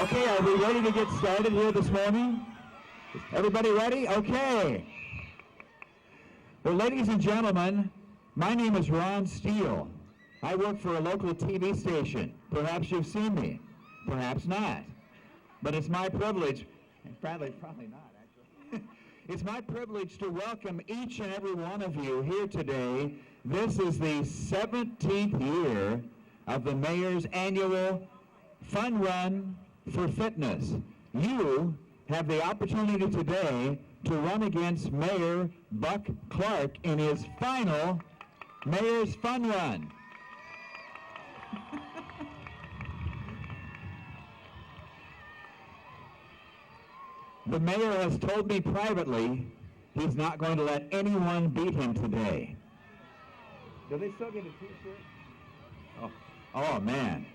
Okay, are we ready to get started here this morning? Everybody ready? Okay. Well, ladies and gentlemen, my name is Ron Steele. I work for a local TV station. Perhaps you've seen me. Perhaps not. But it's my privilege, probably not actually. It's my privilege to welcome each and every one of you here today. This is the 17th year of the Mayor's annual Fun Run for Fitness. You have the opportunity today to run against Mayor Buck Clark in his final Mayor's Fun Run. The mayor has told me privately he's not going to let anyone beat him today. Do they still get a t-shirt? Oh man.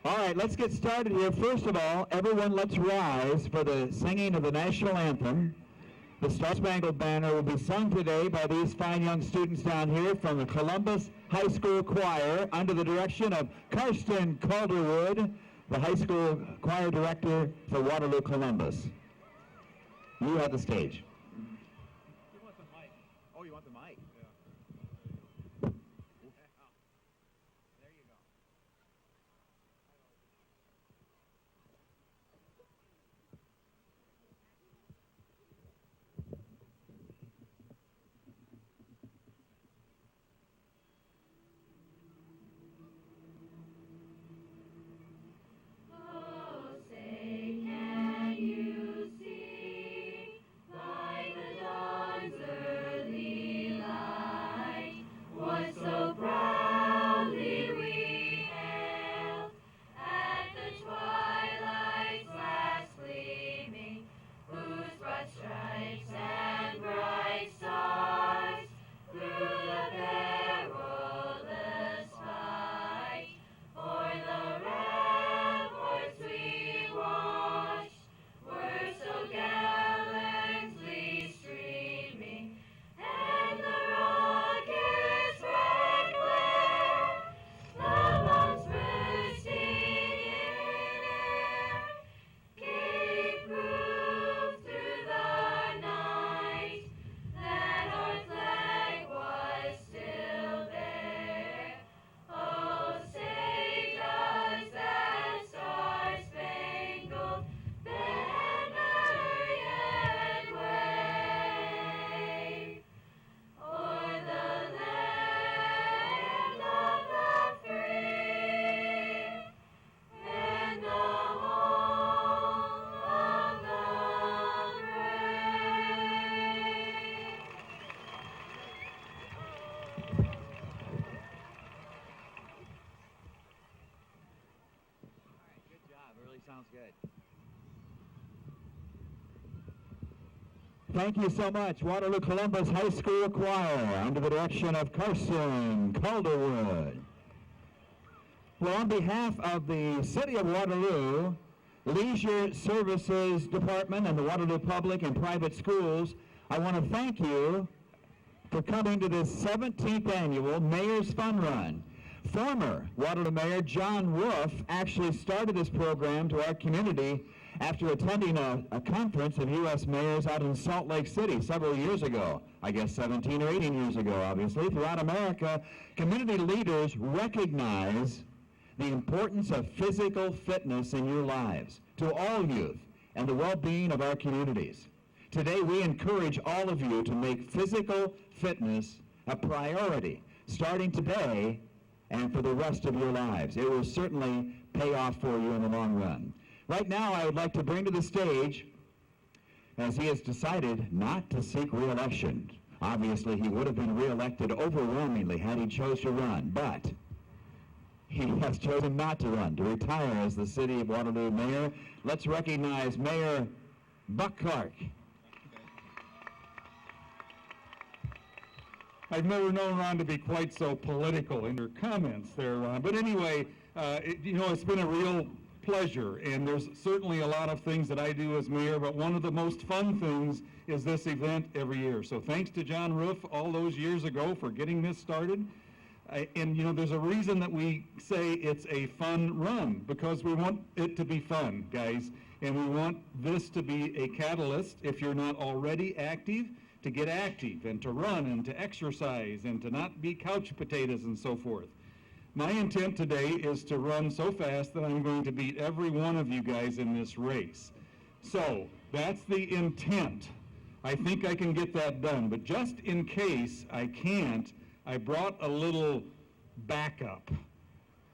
All right, let's get started here. First of all, everyone let's rise for the singing of the national anthem. The Star-Spangled Banner will be sung today by these fine young students down here from the Columbus High School Choir under the direction of Karsten Calderwood, the high school choir director for Waterloo, Columbus. You have the stage. You want the mic. Oh, you want the mic? Yeah. There you go. Sounds good. Thank you so much, Waterloo Columbus High School Choir, under the direction of Karsten Calderwood. Well, on behalf of the City of Waterloo, Leisure Services Department, and the Waterloo Public and Private Schools, I want to thank you for coming to this 17th annual Mayor's Fun Run. Former Waterloo Mayor John Wolf actually started this program to our community after attending a conference of U.S. mayors out in Salt Lake City several years ago. I guess 17 or 18 years ago, obviously. Throughout America, community leaders recognize the importance of physical fitness in your lives, to all youth, and the well-being of our communities. Today, we encourage all of you to make physical fitness a priority, starting today and for the rest of your lives. It will certainly pay off for you in the long run. Right now, I would like to bring to the stage, as he has decided not to seek re-election. Obviously, he would have been re-elected overwhelmingly had he chose to run, but he has chosen not to run, to retire as the City of Waterloo Mayor. Let's recognize Mayor Buck Clark. I've never known Ron to be quite so political in your comments there, Ron. But anyway, it's been a real pleasure, and there's certainly a lot of things that I do as mayor, but one of the most fun things is this event every year. So thanks to John Roof all those years ago for getting this started. And you know, there's a reason that we say it's a fun run, because we want it to be fun, guys. And we want this to be a catalyst, if you're not already active, to get active and to run and to exercise and to not be couch potatoes and so forth. My intent today is to run so fast that I'm going to beat every one of you guys in this race. So that's the intent. I think I can get that done, but just in case I can't, I brought a little backup,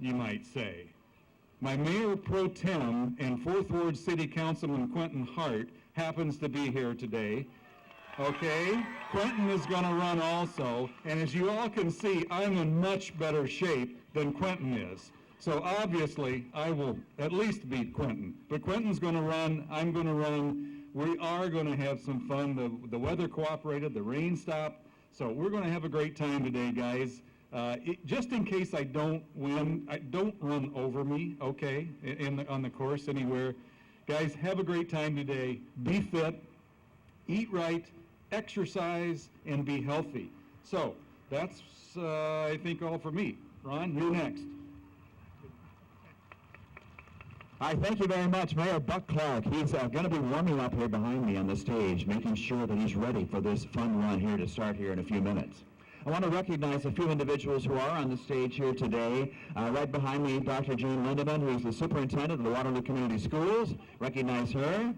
you might say. My Mayor Pro Tem and 4th Ward City Councilman Quentin Hart happens to be here today. Okay? Quentin is going to run also, and as you all can see, I'm in much better shape than Quentin is. So obviously, I will at least beat Quentin. But Quentin's going to run, I'm going to run. We are going to have some fun. The weather cooperated, the rain stopped. So we're going to have a great time today, guys. Just in case I don't win, don't run over me, okay, on the course anywhere. Guys, have a great time today. Be fit, eat right, exercise, and be healthy. So that's, I think, all for me. Ron, you're next. Hi, thank you very much, Mayor Buck Clark. He's going to be warming up here behind me on the stage, making sure that he's ready for this fun run here to start here in a few minutes. I want to recognize a few individuals who are on the stage here today. Right behind me, Dr. Jean Lindeman, who is the superintendent of the Waterloo Community Schools. Recognize her.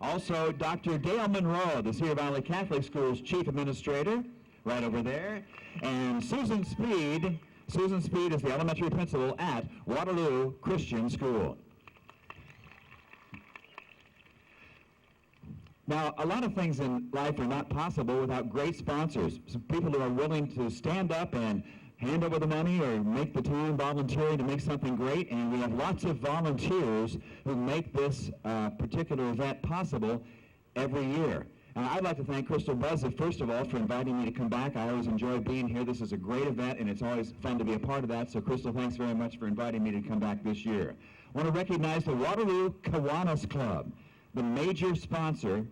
Also, Dr. Dale Monroe, the Cedar Valley Catholic Schools Chief Administrator, right over there. And Susan Speed. Susan Speed is the elementary principal at Waterloo Christian School. Now, a lot of things in life are not possible without great sponsors, some people who are willing to stand up and hand over the money or make the time volunteering to make something great, and we have lots of volunteers who make this particular event possible every year. And I'd like to thank Crystal Buzzard, first of all, for inviting me to come back. I always enjoy being here. This is a great event, and it's always fun to be a part of that. So, Crystal, thanks very much for inviting me to come back this year. I want to recognize the Waterloo Kiwanis Club, the major sponsor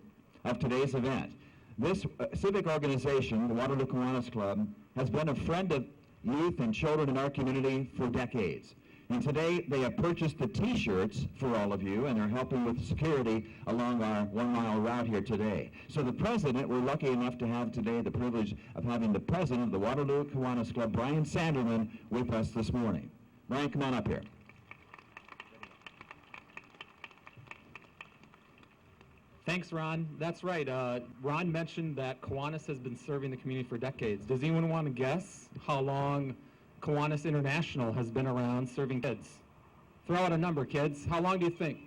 of today's event. This civic organization, the Waterloo Kiwanis Club, has been a friend of youth and children in our community for decades. And today they have purchased the T-shirts for all of you, and they're helping with security along our 1-mile route here today. So the president, we're lucky enough to have today the privilege of having the president of the Waterloo Kiwanis Club, Brian Sanderman, with us this morning. Brian, come on up here. Thanks, Ron. That's right. Ron mentioned that Kiwanis has been serving the community for decades. Does anyone want to guess how long Kiwanis International has been around serving kids? Throw out a number, kids. How long do you think?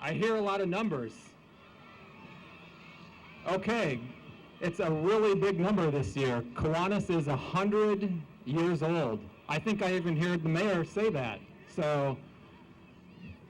I hear a lot of numbers. Okay, it's a really big number this year. Kiwanis is 100 years old. I think I even heard the mayor say that. So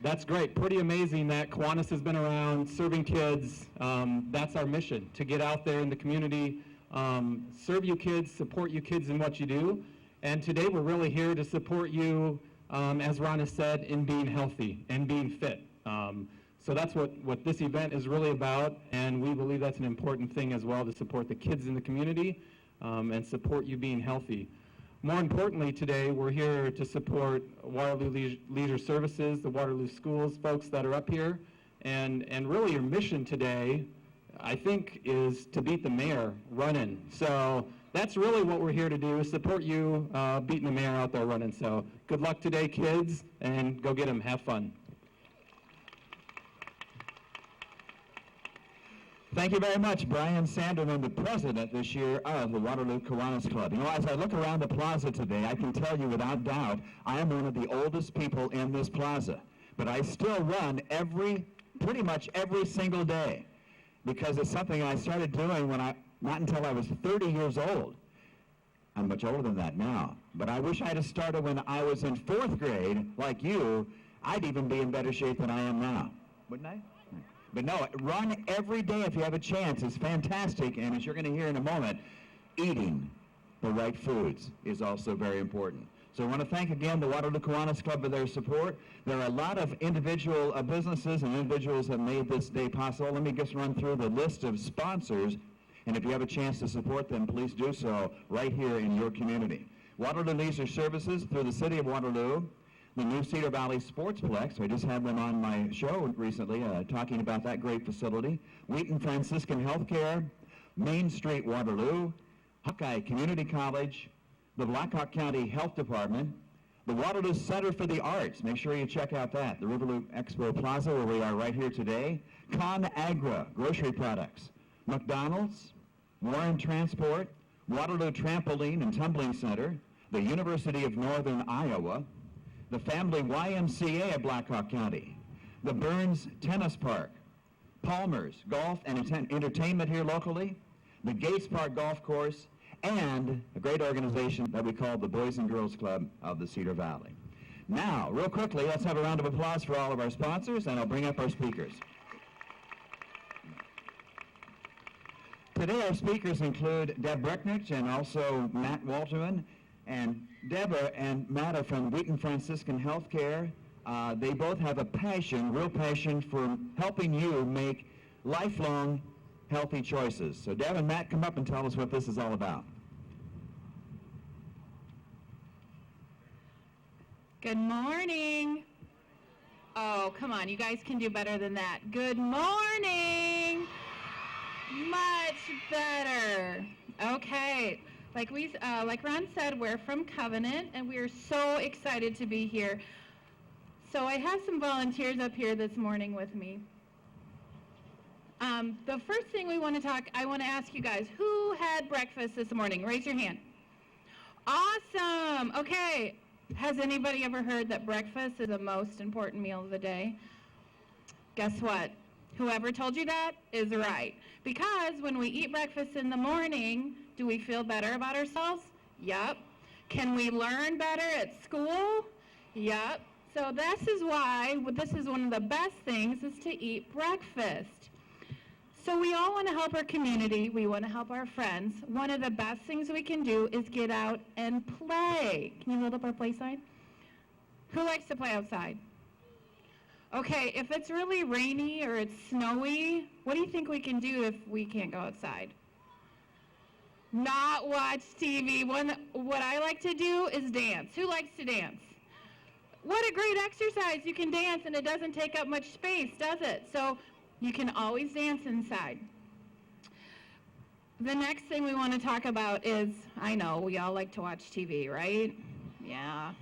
that's great. Pretty amazing that Kiwanis has been around serving kids. That's our mission, to get out there in the community, serve you kids, support you kids in what you do. And today we're really here to support you, as Ron has said, in being healthy and being fit. So that's what this event is really about, and we believe that's an important thing as well, to support the kids in the community and support you being healthy. More importantly, today we're here to support Waterloo Leisure Services, the Waterloo Schools folks that are up here, and really your mission today, I think, is to beat the mayor running. So that's really what we're here to do, is support you beating the mayor out there running. So good luck today, kids, and go get them. Have fun. Thank you very much, Brian Sanderman, the president this year of the Waterloo Kiwanis Club. You know, as I look around the plaza today, I can tell you without doubt, I am one of the oldest people in this plaza. But I still run pretty much every single day, because it's something I started doing not until I was 30 years old. I'm much older than that now. But I wish I had started when I was in 4th grade, like you. I'd even be in better shape than I am now. Wouldn't I? But no, run every day if you have a chance. It's fantastic, and as you're going to hear in a moment, eating the right foods is also very important. So I want to thank again the Waterloo Kiwanis Club for their support. There are a lot of individual businesses and individuals that made this day possible. Let me just run through the list of sponsors And if you have a chance to support them, please do so right here in your community. Waterloo Leisure Services through the City of Waterloo, the new Cedar Valley Sportsplex. I just had them on my show recently talking about that great facility. Wheaton Franciscan Healthcare, Main Street Waterloo, Hawkeye Community College, the Blackhawk County Health Department, the Waterloo Center for the Arts. Make sure you check out that. The Riverloo Expo Plaza, where we are right here today. ConAgra, grocery products. McDonald's, Warren Transport, Waterloo Trampoline and Tumbling Center, the University of Northern Iowa, the Family YMCA of Blackhawk County, the Burns Tennis Park, Palmer's Golf and Entertainment here locally, the Gates Park Golf Course, and a great organization that we call the Boys and Girls Club of the Cedar Valley. Now, real quickly, let's have a round of applause for all of our sponsors, and I'll bring up our speakers. Today, our speakers include Deb Brecknich and also Matt Walterman. And Deborah and Matt are from Wheaton Franciscan Healthcare. They both have a passion, real passion, for helping you make lifelong healthy choices. So Deb and Matt, come up and tell us what this is all about. Good morning. Oh, come on, you guys can do better than that. Good morning. Much better. Okay. Like Ron said, we're from Covenant, and we are so excited to be here. So I have some volunteers up here this morning with me. The first thing I want to ask you guys, who had breakfast this morning? Raise your hand. Awesome. Okay. Has anybody ever heard that breakfast is the most important meal of the day? Guess what? Whoever told you that is right. Because when we eat breakfast in the morning, do we feel better about ourselves? Yep. Can we learn better at school? Yep. So this is why this is one of the best things is to eat breakfast. So we all want to help our community. We want to help our friends. One of the best things we can do is get out and play. Can you hold up our play sign? Who likes to play outside? Okay, if it's really rainy or it's snowy, what do you think we can do if we can't go outside? Not watch TV. What I like to do is dance. Who likes to dance? What a great exercise. You can dance and it doesn't take up much space, does it? So you can always dance inside. The next thing we want to talk about is, I know, we all like to watch TV, right? Yeah.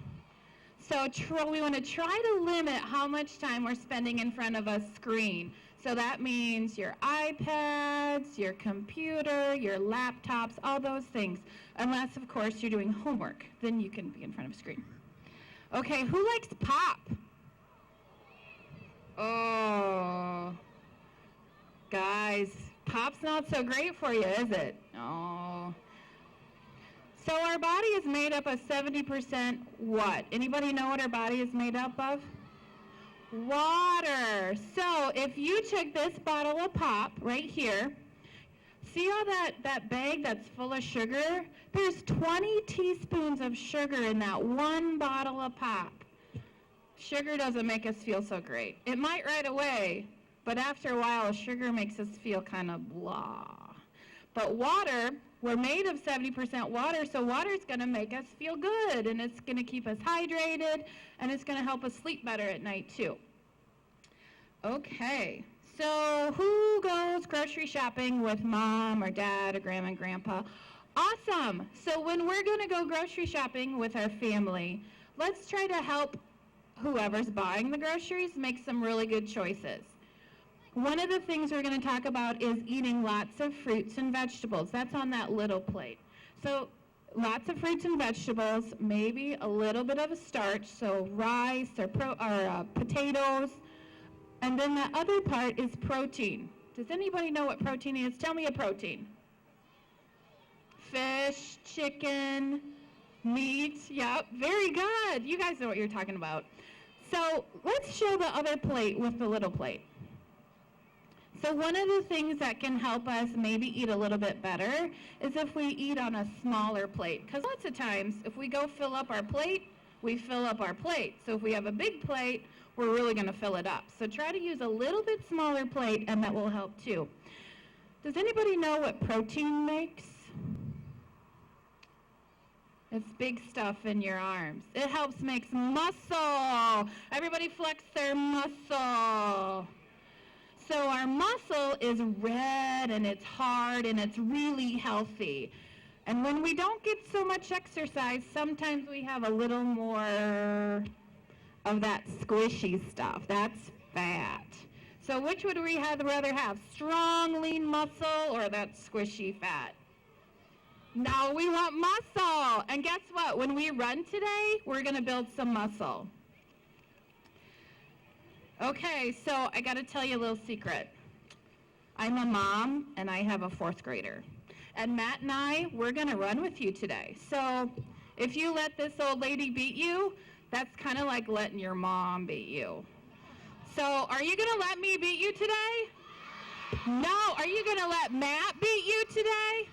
So we want to try to limit how much time we're spending in front of a screen. So that means your iPads, your computer, your laptops, all those things. Unless, of course, you're doing homework. Then you can be in front of a screen. Okay, who likes pop? Oh, guys, pop's not so great for you, is it? Oh. So our body is made up of 70% what? Anybody know what our body is made up of? Water. So if you took this bottle of pop right here, see all that bag that's full of sugar? There's 20 teaspoons of sugar in that one bottle of pop. Sugar doesn't make us feel so great. It might right away, but after a while, sugar makes us feel kind of blah. But water, we're made of 70% water, so water is going to make us feel good, and it's going to keep us hydrated, and it's going to help us sleep better at night, too. Okay, so who goes grocery shopping with mom or dad or grandma and grandpa? Awesome. So when we're going to go grocery shopping with our family, let's try to help whoever's buying the groceries make some really good choices. One of the things we're going to talk about is eating lots of fruits and vegetables. That's on that little plate. So lots of fruits and vegetables, maybe a little bit of a starch, so rice or potatoes. And then the other part is protein. Does anybody know what protein is? Tell me a protein. Fish, chicken, meat. Yep, very good. You guys know what you're talking about. So let's show the other plate with the little plate. So one of the things that can help us maybe eat a little bit better is if we eat on a smaller plate. Because lots of times, if we go fill up our plate, we fill up our plate. So if we have a big plate, we're really going to fill it up. So try to use a little bit smaller plate, and that will help too. Does anybody know what protein makes? It's big stuff in your arms. It helps make muscle. Everybody flex their muscle. So our muscle is red and it's hard and it's really healthy. And when we don't get so much exercise, sometimes we have a little more of that squishy stuff. That's fat. So which would we rather have? Strong, lean muscle or that squishy fat? No, we want muscle. And guess what? When we run today, we're going to build some muscle. Okay, so I got to tell you a little secret. I'm a mom, and I have a 4th grader. And Matt and I, we're going to run with you today. So if you let this old lady beat you, that's kind of like letting your mom beat you. So are you going to let me beat you today? No. Are you going to let Matt beat you today?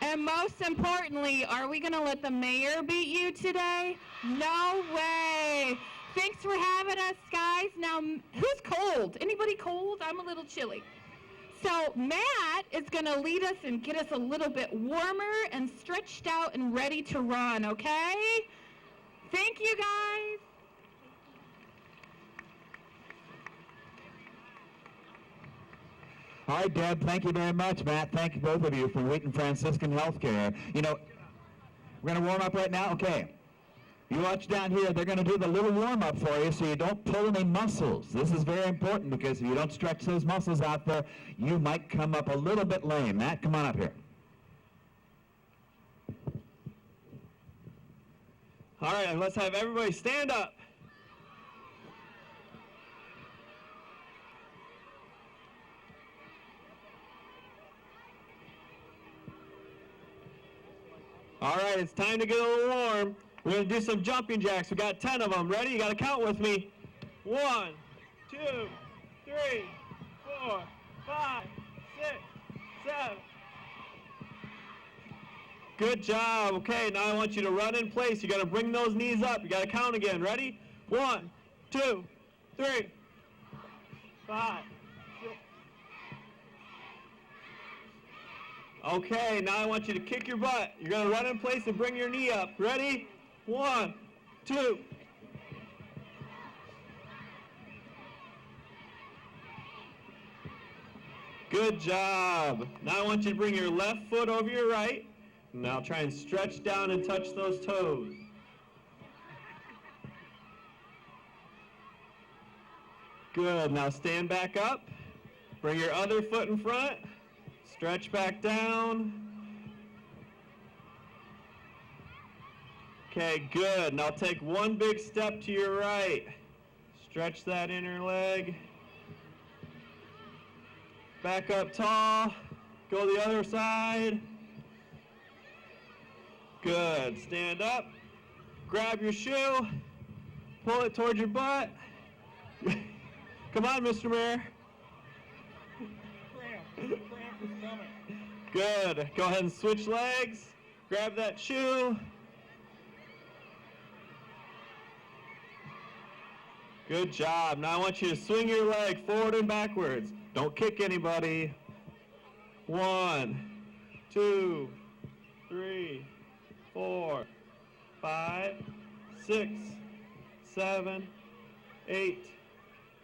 And most importantly, are we going to let the mayor beat you today? No way. Thanks for having us, guys. Now, who's cold? Anybody cold? I'm a little chilly. So Matt is going to lead us and get us a little bit warmer and stretched out and ready to run, okay? Thank you, guys. All right, Deb, thank you very much. Matt, thank you both of you from Wheaton Franciscan Healthcare. You know, we're going to warm up right now? Okay. You watch down here. They're going to do the little warm-up for you so you don't pull any muscles. This is very important because if you don't stretch those muscles out there, you might come up a little bit lame. Matt, come on up here. All right, let's have everybody stand up. All right, it's time to get a little warm. We're going to do some jumping jacks. We got 10 of them. Ready? You got to count with me. 1, 2, 3, 4, 5, 6, 7. Good job. Okay, now I want you to run in place. You got to bring those knees up. You got to count again. Ready? 1, 2, 3, 5, 6. Okay, now I want you to kick your butt. You're going to run in place and bring your knee up. Ready? 1, 2. Good job. Now I want you to bring your left foot over your right. Now try and stretch down and touch those toes. Good. Now stand back up. Bring your other foot in front. Stretch back down. Okay, good. Now take one big step to your right. Stretch that inner leg. Back up tall. Go the other side. Good. Stand up. Grab your shoe. Pull it towards your butt. Come on, Mr. Mayor. Good. Go ahead and switch legs. Grab that shoe. Good job. Now I want you to swing your leg forward and backwards. Don't kick anybody. 1, 2, 3, 4, 5, 6, 7, 8,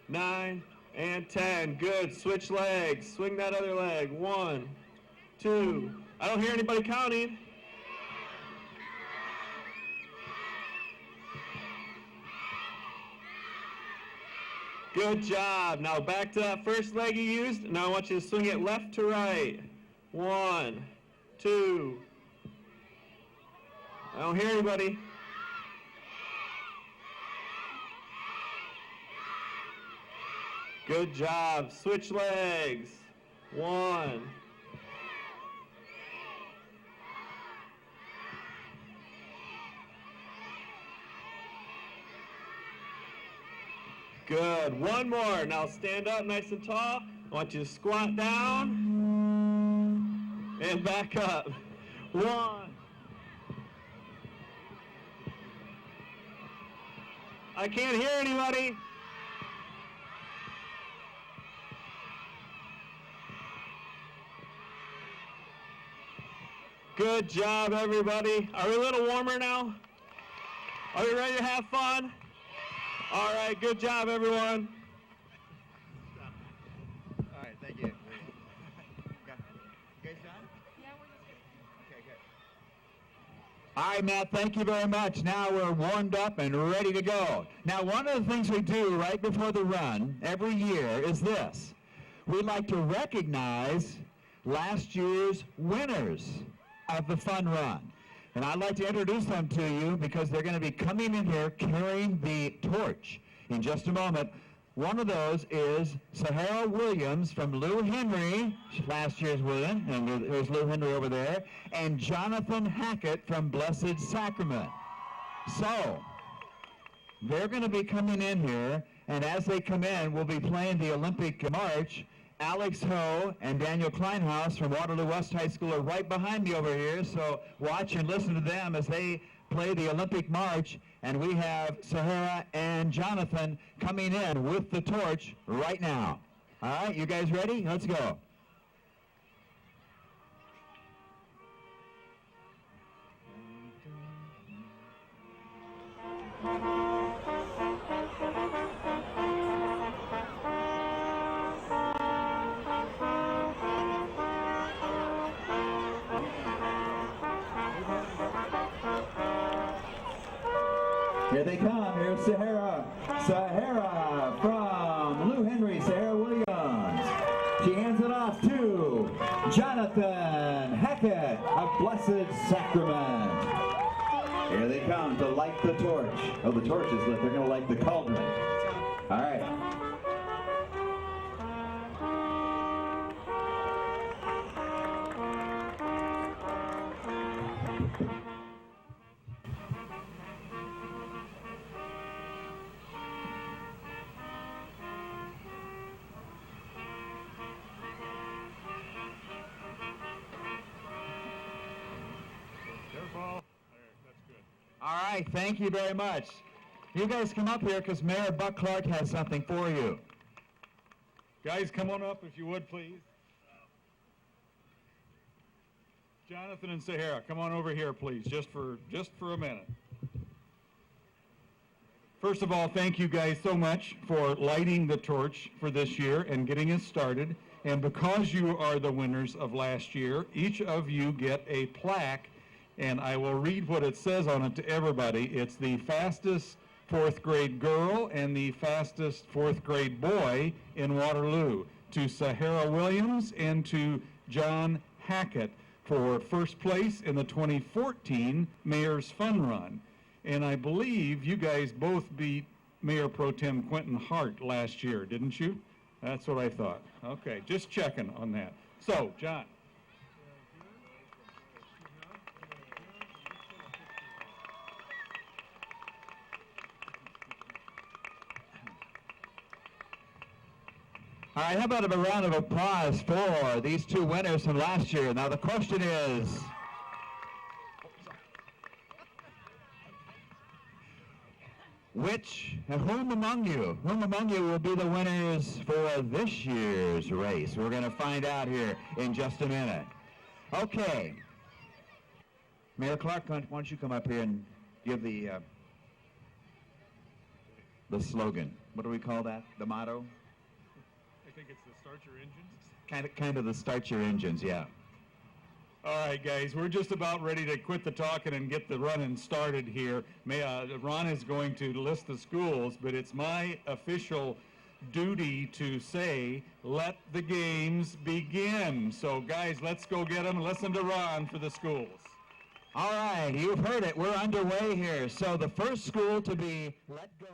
9, and 10. Good. Switch legs. Swing that other leg. 1, 2. I don't hear anybody counting. Good job. Now back to that first leg you used. Now I want you to swing it left to right. 1, 2. I don't hear anybody. Good job. Switch legs. 1. Good. One more. Now stand up nice and tall. I want you to squat down and back up. 1. I can't hear anybody. Good job, everybody. Are we a little warmer now? Are we ready to have fun? All right, good job, everyone. All right, thank you. You guys done? Yeah, we're just Okay, good. All right, Matt, thank you very much. Now we're warmed up and ready to go. Now, one of the things we do right before the run every year is this. We like to recognize last year's winners of the fun run. And I'd like to introduce them to you because they're going to be coming in here carrying the torch in just a moment. One of those is Sahara Williams from Lou Henry, last year's win, and there's Lou Henry over there, and Jonathan Hackett from Blessed Sacrament. So, they're going to be coming in here, and as they come in, we'll be playing the Olympic March. Alex Ho and Daniel Kleinhaus from Waterloo West High School are right behind me over here, so watch and listen to them as they play the Olympic March, and we have Sahara and Jonathan coming in with the torch right now. All right, you guys ready? Let's go. Here they come. Here's Sahara. Sahara from Lou Henry, Sahara Williams. She hands it off to Jonathan Hackett of Blessed Sacrament. Here they come to light the torch. Oh, the torch is lit. They're going to light the cauldron. All right. All right, thank you very much. You guys come up here because Mayor Buck Clark has something for you. Guys, come on up if you would, please. Jonathan and Sahara, come on over here, please, just for a minute. First of all, thank you guys so much for lighting the torch for this year and getting us started. And because you are the winners of last year, each of you get a plaque, and I will read what it says on it to everybody. It's the fastest fourth grade girl and the fastest fourth grade boy in Waterloo, to Sahara Williams and to John Hackett for first place in the 2014 Mayor's Fun Run. And I believe you guys both beat Mayor Pro Tem Quentin Hart last year, didn't you? That's what I thought. Okay, just checking on that. So, John. All right, how about a round of applause for these two winners from last year? Now the question is, whom among you will be the winners for this year's race? We're going to find out here in just a minute. Okay. Mayor Clark, why don't you come up here and give the slogan. What do we call that? The motto? I think it's the start your engines. Kind of the start your engines, yeah. All right, guys, we're just about ready to quit the talking and get the running started here. Ron is going to list the schools, but it's my official duty to say, let the games begin. So, guys, let's go get them. Listen to Ron for the schools. All right, you've heard it. We're underway here. So the first school to be let go.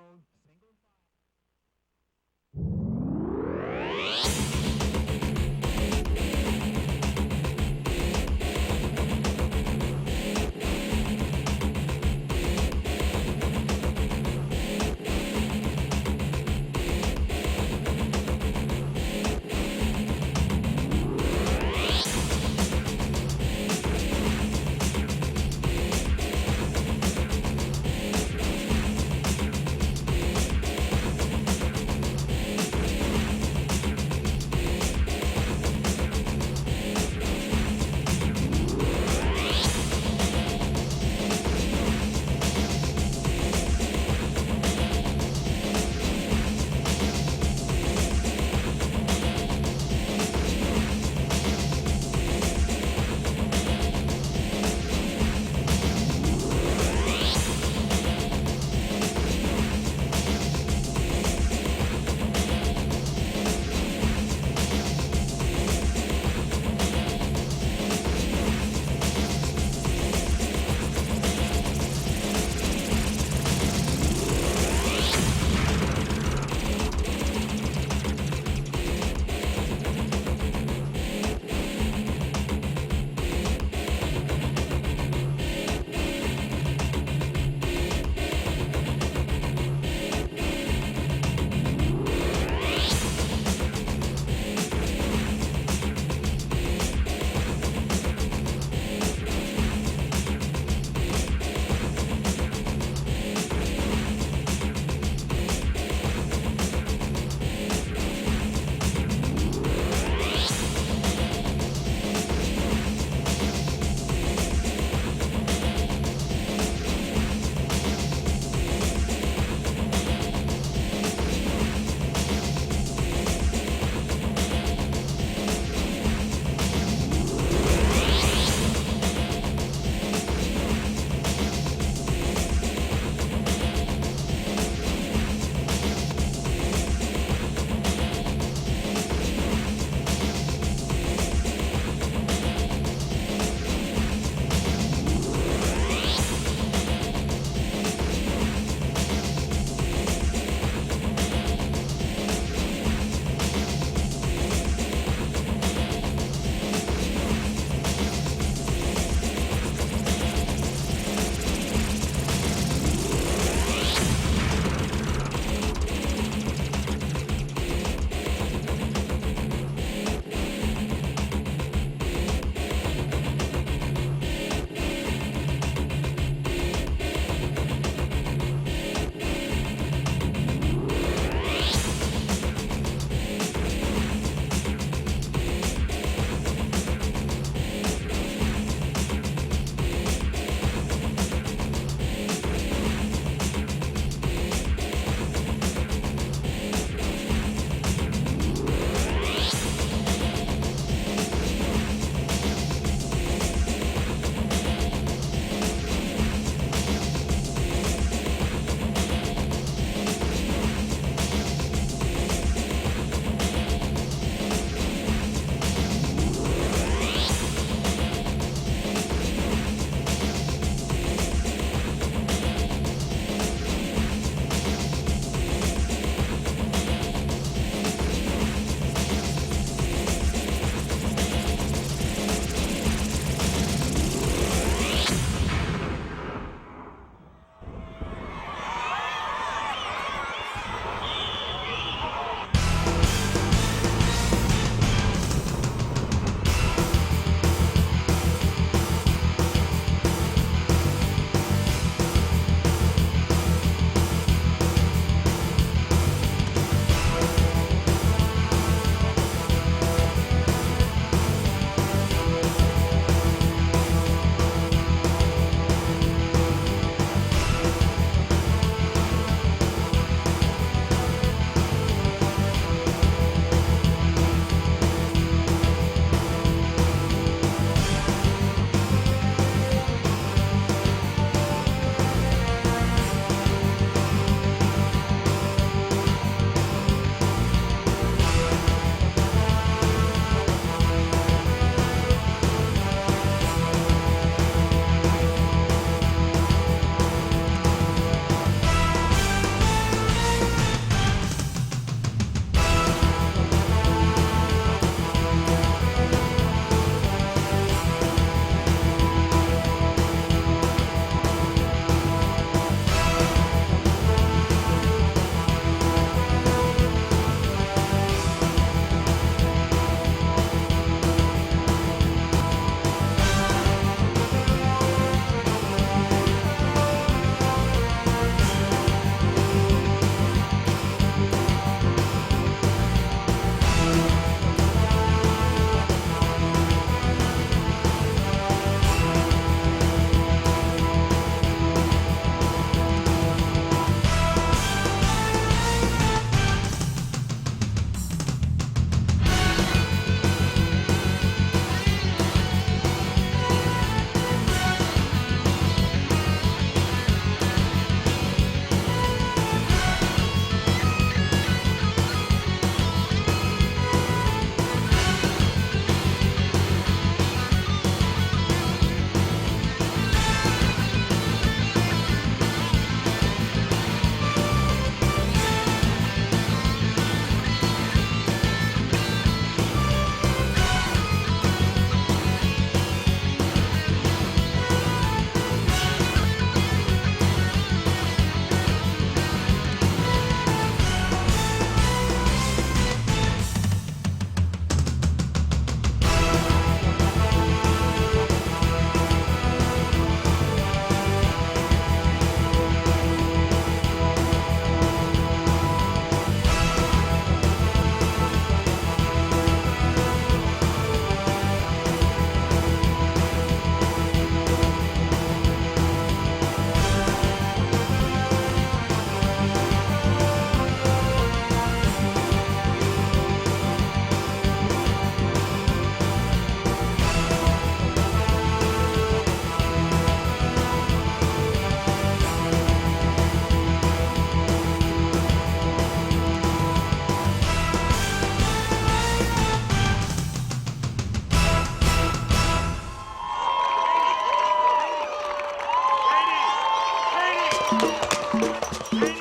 Thank